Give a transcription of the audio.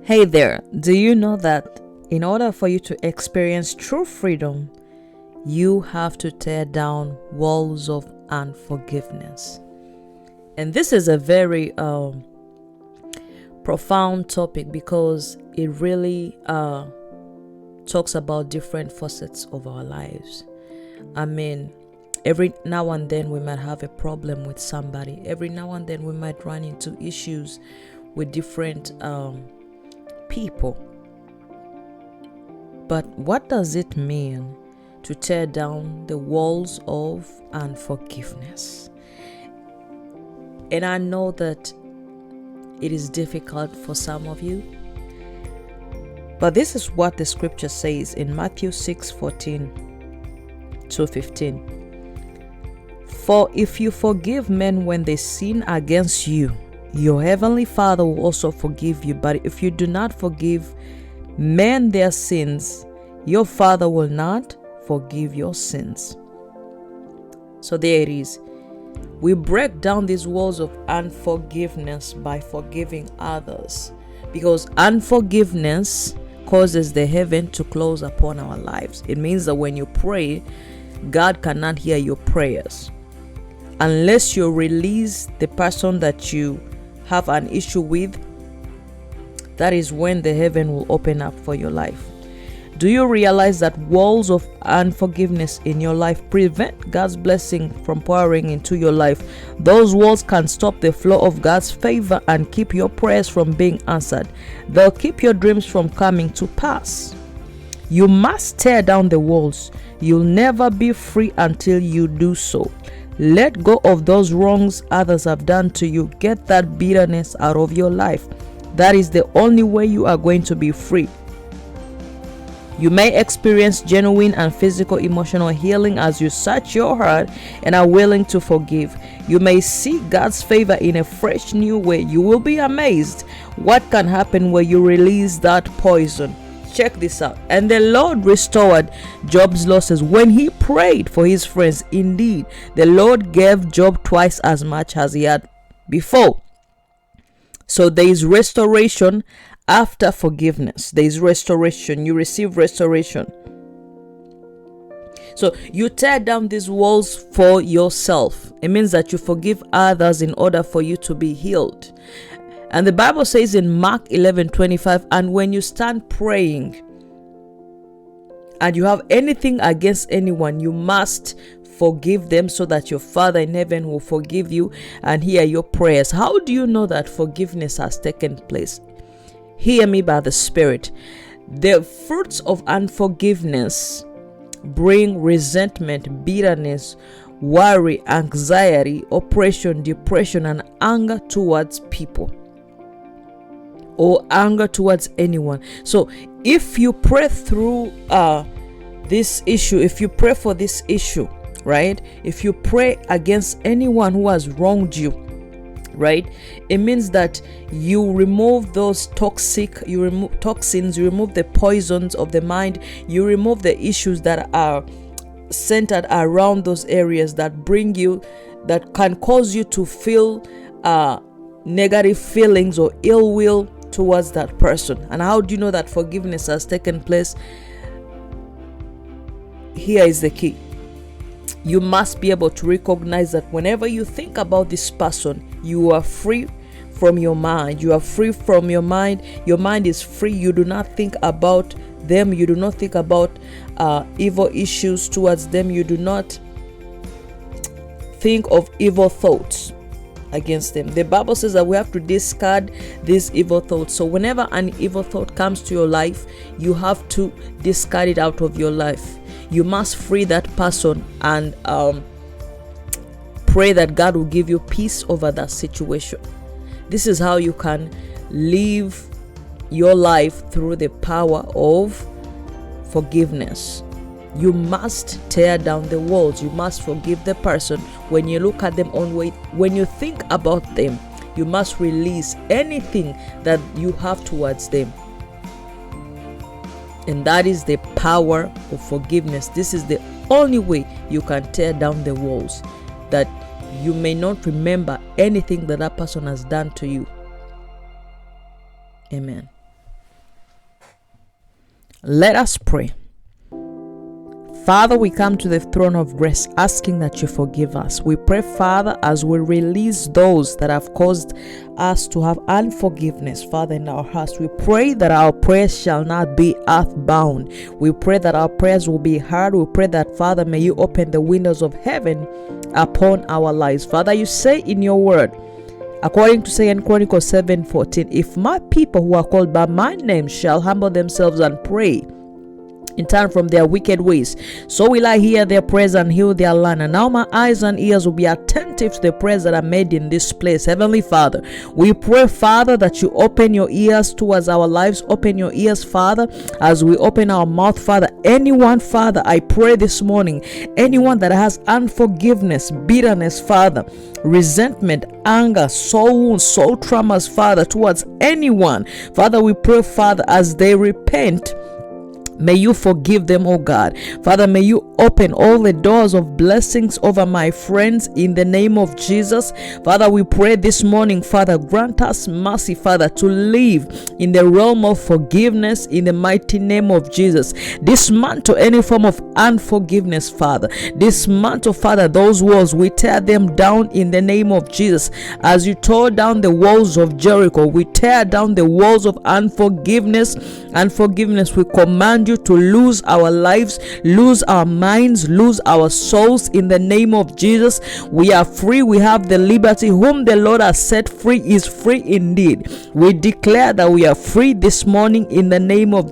Hey there, do you know that in order for you to experience true freedom, you have to tear down walls of unforgiveness? And this is a very profound topic because it really talks about different facets of our lives. I mean, every now and then we might have a problem with somebody. Every now and then we might run into issues with different people. But what does it mean to tear down the walls of unforgiveness? And I know that it is difficult for some of you, but this is what the scripture says in Matthew 6:14-15. For if you forgive men when they sin against you, your heavenly Father will also forgive you. But if you do not forgive men their sins, your Father will not forgive your sins. So there it is. We break down these walls of unforgiveness by forgiving others, because unforgiveness causes the heaven to close upon our lives. It means that when you pray, God cannot hear your prayers unless you release the person that you have an issue with. That is when the heaven will open up for your life. Do you realize that walls of unforgiveness in your life prevent God's blessing from pouring into your life? Those walls can stop the flow of God's favor and keep your prayers from being answered. They'll keep your dreams from coming to pass. You must tear down the walls. You'll never be free until you do so. Let go of those wrongs others have done to you. Get that bitterness out of your life. That is the only way you are going to be free. You may experience genuine and physical emotional healing as you search your heart and are willing to forgive. You may see God's favor in a fresh new way. You will be amazed what can happen when you release that poison. Check this out. And the Lord restored Job's losses when he prayed for his friends. Indeed, the Lord gave Job twice as much as he had before. So there is restoration after forgiveness. There is restoration. You receive restoration. So you tear down these walls for yourself. It means that you forgive others in order for you to be healed. And the Bible says in Mark 11:25, and when you stand praying and you have anything against anyone, you must forgive them so that your Father in heaven will forgive you and hear your prayers. How do you know that forgiveness has taken place? Hear me by the Spirit. The fruits of unforgiveness bring resentment, bitterness, worry, anxiety, oppression, depression, and anger towards people, or anger towards anyone. So if you pray through this issue, if you pray for this issue, right? If you pray against anyone who has wronged you, right? It means that you remove those toxins, you remove the poisons of the mind, you remove the issues that are centered around those areas that bring you, that can cause you to feel negative feelings or ill will towards that person. And how do you know that forgiveness has taken place? Here is the key. You must be able to recognize that whenever you think about this person, you are free from your mind. You are free from your mind. Your mind is free. You do not think about them. You do not think about evil issues towards them. You do not think of evil thoughts against them. The Bible says that we have to discard these evil thoughts. So whenever an evil thought comes to your life, you have to discard it out of your life. You must free that person and pray that God will give you peace over that situation. This is how you can live your life through the power of forgiveness. You must tear down the walls. You must forgive the person. When you look at them when you think about them, you must release anything that you have towards them. And that is the power of forgiveness. This is the only way you can tear down the walls, that you may not remember anything that person has done to you. Amen. Let us pray. Father, we come to the throne of grace asking that you forgive us. We pray, Father, as we release those that have caused us to have unforgiveness, Father, in our hearts. We pray that our prayers shall not be earthbound. We pray that our prayers will be heard. We pray that, Father, may you open the windows of heaven upon our lives. Father, you say in your word, according to 2 Chronicles 7:14, if my people who are called by my name shall humble themselves and pray and turn from their wicked ways, so will I hear their prayers and heal their land. And now my eyes and ears will be attentive to the prayers that are made in this place. Heavenly Father, we pray, Father, that you open your ears towards our lives. Open your ears, Father, as we open our mouth, Father. Anyone, Father, I pray this morning, anyone that has unforgiveness, bitterness, Father, resentment, anger, soul wounds, soul traumas, Father, towards anyone, Father, we pray, Father, as they repent, may you forgive them, oh God. Father, may you open all the doors of blessings over my friends in the name of Jesus. Father, we pray this morning, Father, grant us mercy, Father, to live in the realm of forgiveness in the mighty name of Jesus. Dismantle any form of unforgiveness, Father. Dismantle, Father, those walls. We tear them down in the name of Jesus. As you tore down the walls of Jericho, we tear down the walls of unforgiveness. Unforgiveness, we command you to lose our lives, lose our minds, lose our souls in the name of Jesus. We are free. We have the liberty. Whom the Lord has set free is free indeed. We declare that we are free this morning in the name of Jesus.